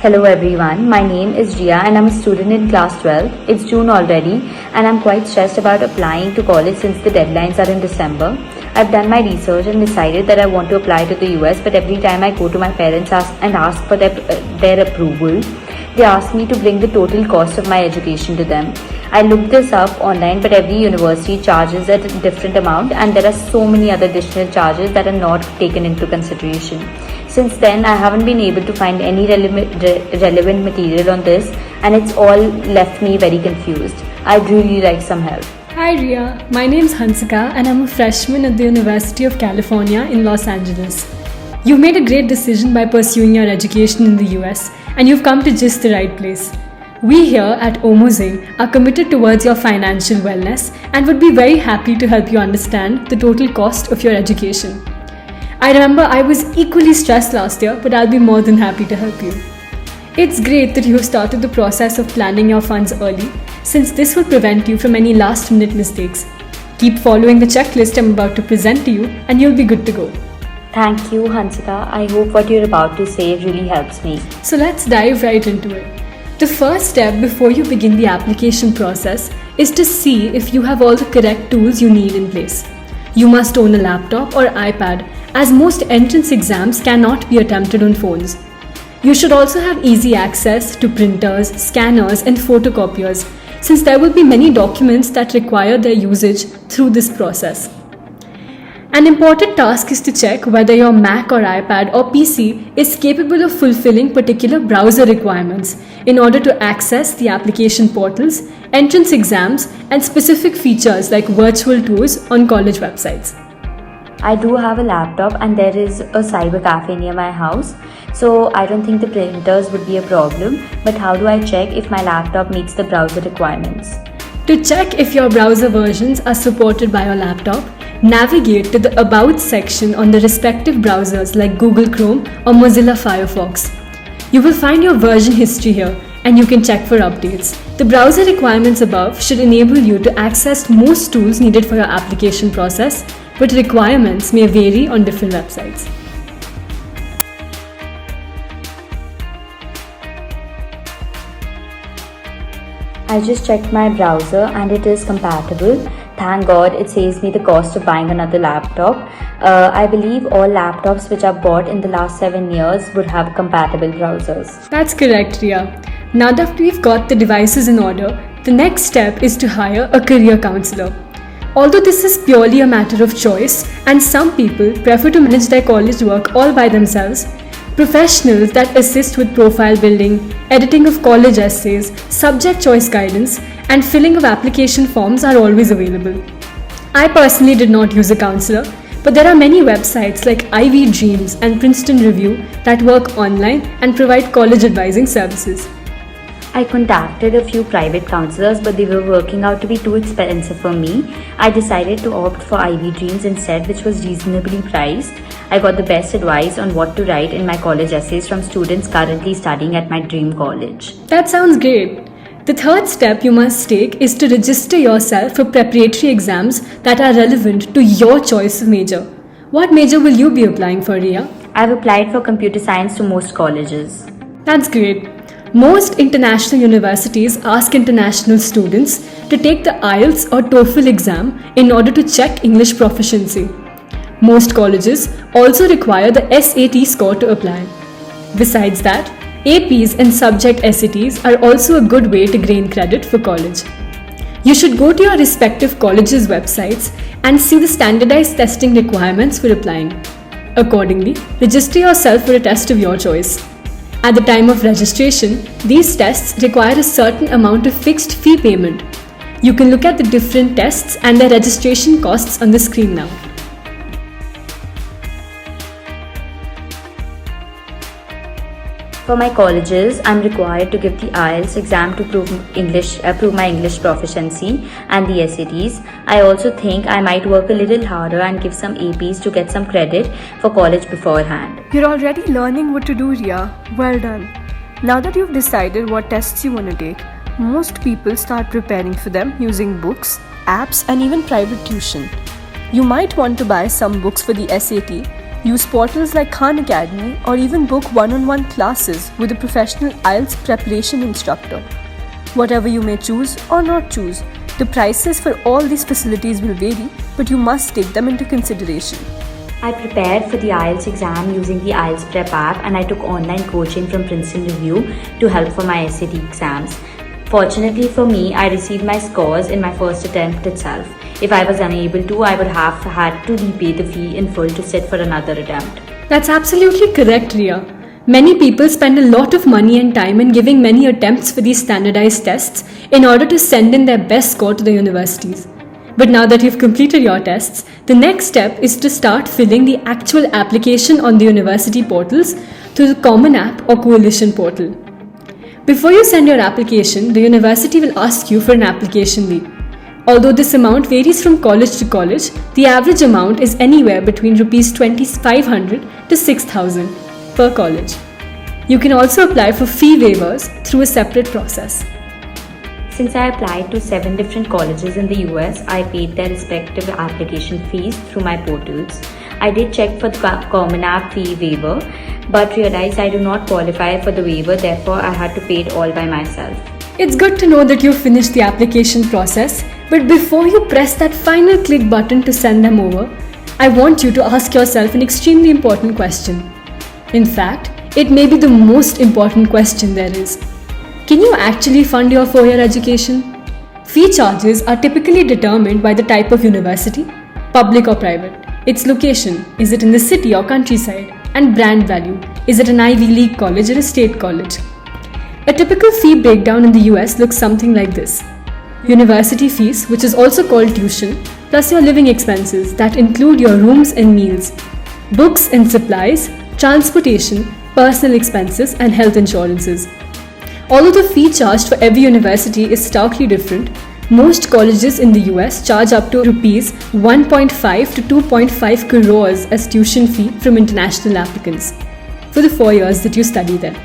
Hello everyone, my name is Ria and I'm a student in class 12. It's June already and I'm quite stressed about applying to college since the deadlines are in December. I've done my research and decided that I want to apply to the US, but every time I go to my parents and ask for their approval, they ask me to bring the total cost of my education to them. I looked this up online, but every university charges at a different amount and there are so many other additional charges that are not taken into consideration. Since then, I haven't been able to find any relevant material on this and it's all left me very confused. I'd really like some help. Hi Ria, my name's Hansika and I'm a freshman at the University of California in Los Angeles. You've made a great decision by pursuing your education in the US and you've come to just the right place. We here at Omozing are committed towards your financial wellness and would be very happy to help you understand the total cost of your education. I remember I was equally stressed last year, but I'll be more than happy to help you. It's great that you have started the process of planning your funds early, since this will prevent you from any last-minute mistakes. Keep following the checklist I'm about to present to you and you'll be good to go. Thank you, Hansika. I hope what you're about to say really helps me. So let's dive right into it. The first step before you begin the application process is to see if you have all the correct tools you need in place. You must own a laptop or iPad, as most entrance exams cannot be attempted on phones. You should also have easy access to printers, scanners, and photocopiers, since there will be many documents that require their usage through this process. An important task is to check whether your Mac or iPad or PC is capable of fulfilling particular browser requirements in order to access the application portals, entrance exams, and specific features like virtual tours on college websites. I do have a laptop and there is a cyber cafe near my house, so I don't think the printers would be a problem, but how do I check if my laptop meets the browser requirements? To check if your browser versions are supported by your laptop, navigate to the About section on the respective browsers like Google Chrome or Mozilla Firefox. You will find your version history here and you can check for updates. The browser requirements above should enable you to access most tools needed for your application process, but requirements may vary on different websites. I just checked my browser and it is compatible. Thank God, it saves me the cost of buying another laptop. I believe all laptops which are bought in the last 7 years would have compatible browsers. That's correct, Ria. Now that we've got the devices in order, the next step is to hire a career counselor. Although this is purely a matter of choice, and some people prefer to manage their college work all by themselves, professionals that assist with profile building, editing of college essays, subject choice guidance, and filling of application forms are always available. I personally did not use a counselor, but there are many websites like Ivy Dreams and Princeton Review that work online and provide college advising services. I contacted a few private counselors, but they were working out to be too expensive for me. I decided to opt for Ivy Dreams instead, which was reasonably priced. I got the best advice on what to write in my college essays from students currently studying at my dream college. That sounds great. The third step you must take is to register yourself for preparatory exams that are relevant to your choice of major. What major will you be applying for, Ria? I've applied for computer science to most colleges. That's great. Most international universities ask international students to take the IELTS or TOEFL exam in order to check English proficiency. Most colleges also require the SAT score to apply. Besides that, APs and subject SATs are also a good way to gain credit for college. You should go to your respective colleges' websites and see the standardized testing requirements for applying. Accordingly, register yourself for a test of your choice. At the time of registration, these tests require a certain amount of fixed fee payment. You can look at the different tests and their registration costs on the screen now. For my colleges, I'm required to give the IELTS exam to prove my English proficiency and the SATs. I also think I might work a little harder and give some APs to get some credit for college beforehand. You're already learning what to do, Ria. Well done. Now that you've decided what tests you want to take, most people start preparing for them using books, apps, and even private tuition. You might want to buy some books for the SAT Use portals like Khan Academy or even book one-on-one classes with a professional IELTS preparation instructor. Whatever you may choose or not choose, the prices for all these facilities will vary, but you must take them into consideration. I prepared for the IELTS exam using the IELTS Prep app, and I took online coaching from Princeton Review to help for my SAT exams. Fortunately for me, I received my scores in my first attempt itself. If I was unable to, I would have had to repay the fee in full to sit for another attempt. That's absolutely correct, Ria. Many people spend a lot of money and time in giving many attempts for these standardized tests in order to send in their best score to the universities. But now that you've completed your tests, the next step is to start filling the actual application on the university portals through the Common App or Coalition portal. Before you send your application, the university will ask you for an application fee. Although this amount varies from college to college, the average amount is anywhere between Rs 2,500 to 6,000 per college. You can also apply for fee waivers through a separate process. Since I applied to 7 different colleges in the US, I paid their respective application fees through my portals. I did check for the Common App fee waiver, but realized I do not qualify for the waiver, therefore I had to pay it all by myself. It's good to know that you've finished the application process, but before you press that final click button to send them over, I want you to ask yourself an extremely important question. In fact, it may be the most important question there is. Can you actually fund your 4-year education? Fee charges are typically determined by the type of university, public or private, its location, is it in the city or countryside, and brand value, is it an Ivy League college or a state college? A typical fee breakdown in the US looks something like this. University fees, which is also called tuition, plus your living expenses that include your rooms and meals, books and supplies, transportation, personal expenses, and health insurances. Although the fee charged for every university is starkly different, most colleges in the US charge up to Rs 1.5 to 2.5 crores as tuition fee from international applicants for the 4 years that you study there.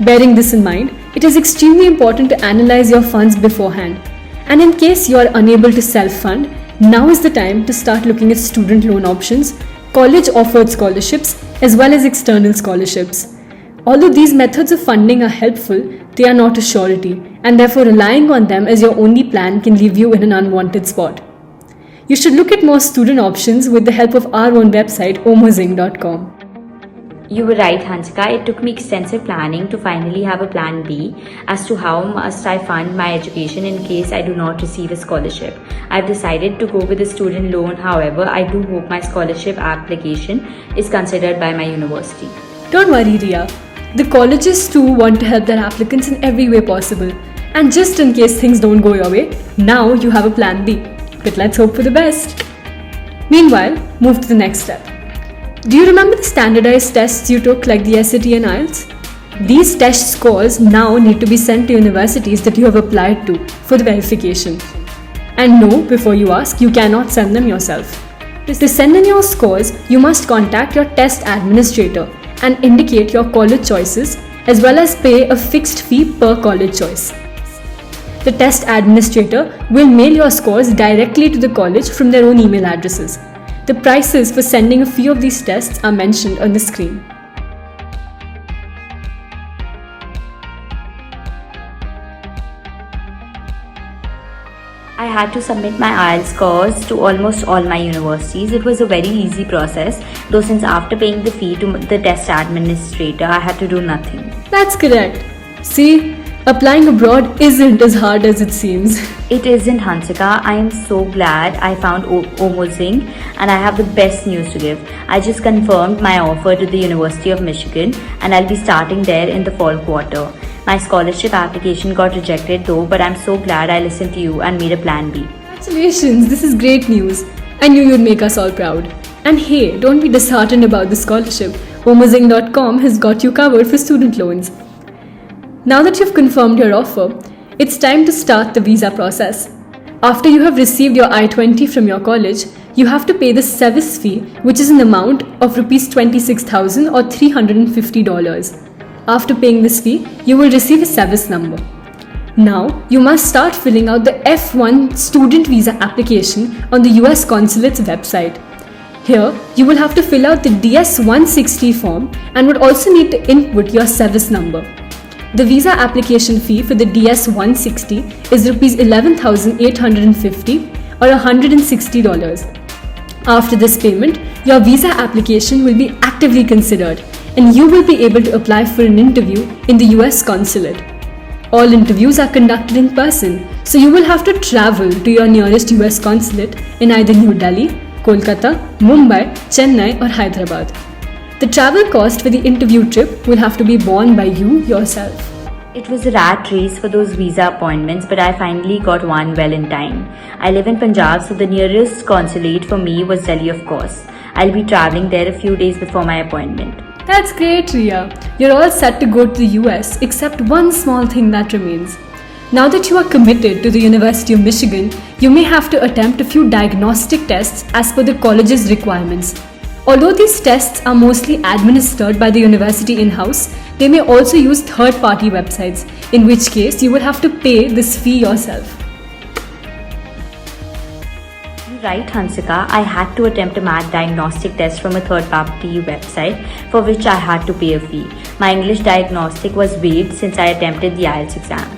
Bearing this in mind, it is extremely important to analyze your funds beforehand. And in case you are unable to self-fund, now is the time to start looking at student loan options, college-offered scholarships, as well as external scholarships. Although these methods of funding are helpful, they are not a surety, and therefore relying on them as your only plan can leave you in an unwanted spot. You should look at more student options with the help of our own website, omozing.com. You were right, Hansika. It took me extensive planning to finally have a plan B as to how must I fund my education in case I do not receive a scholarship. I've decided to go with a student loan. However, I do hope my scholarship application is considered by my university. Don't worry, Ria. The colleges too want to help their applicants in every way possible. And just in case things don't go your way, now you have a plan B. But let's hope for the best. Meanwhile, move to the next step. Do you remember the standardized tests you took like the SAT and IELTS? These test scores now need to be sent to universities that you have applied to for the verification. And no, before you ask, you cannot send them yourself. To send in your scores, you must contact your test administrator and indicate your college choices as well as pay a fixed fee per college choice. The test administrator will mail your scores directly to the college from their own email addresses. The prices for sending a few of these tests are mentioned on the screen. I had to submit my IELTS scores to almost all my universities. It was a very easy process, though since after paying the fee to the test administrator, I had to do nothing. That's correct. See, applying abroad isn't as hard as it seems. It isn't, Hansika. I am so glad I found Omozing, and I have the best news to give. I just confirmed my offer to the University of Michigan, and I'll be starting there in the fall quarter. My scholarship application got rejected though, but I'm so glad I listened to you and made a plan B. Congratulations, this is great news. I knew you'd make us all proud. And hey, don't be disheartened about the scholarship. Omozing.com has got you covered for student loans. Now that you've confirmed your offer, it's time to start the visa process. After you have received your I-20 from your college, you have to pay the SEVIS fee, which is an amount of Rs 26,000 or $350. After paying this fee, you will receive a SEVIS number. Now, you must start filling out the F1 student visa application on the US consulate's website. Here, you will have to fill out the DS-160 form and would also need to input your service number. The visa application fee for the DS-160 is Rs 11,850 or $160. After this payment, your visa application will be actively considered and you will be able to apply for an interview in the US consulate. All interviews are conducted in person, so you will have to travel to your nearest US consulate in either New Delhi, Kolkata, Mumbai, Chennai or Hyderabad. The travel cost for the interview trip will have to be borne by you yourself. It was a rat race for those visa appointments, but I finally got one well in time. I live in Punjab, so the nearest consulate for me was Delhi, of course. I'll be traveling there a few days before my appointment. That's great, Ria. You're all set to go to the US except one small thing that remains. Now that you are committed to the University of Michigan, you may have to attempt a few diagnostic tests as per the college's requirements. Although these tests are mostly administered by the university in-house, they may also use third-party websites, in which case you will have to pay this fee yourself. You're right, Hansika. I had to attempt a math diagnostic test from a third-party website for which I had to pay a fee. My English diagnostic was waived since I attempted the IELTS exam.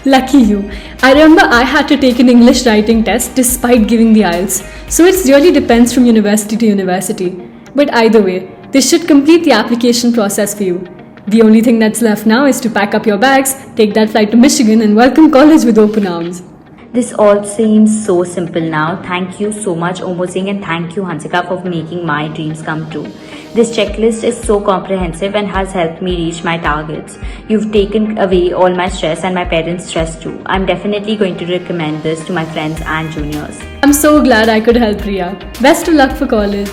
Lucky you. I remember I had to take an English writing test despite giving the IELTS, so it really depends from university to university. But either way, this should complete the application process for you. The only thing that's left now is to pack up your bags, take that flight to Michigan and welcome college with open arms. This all seems so simple now. Thank you so much, Omo Singh, and thank you, Hansika, for making my dreams come true. This checklist is so comprehensive and has helped me reach my targets. You've taken away all my stress and my parents' stress too. I'm definitely going to recommend this to my friends and juniors. I'm so glad I could help, Ria. Best of luck for college.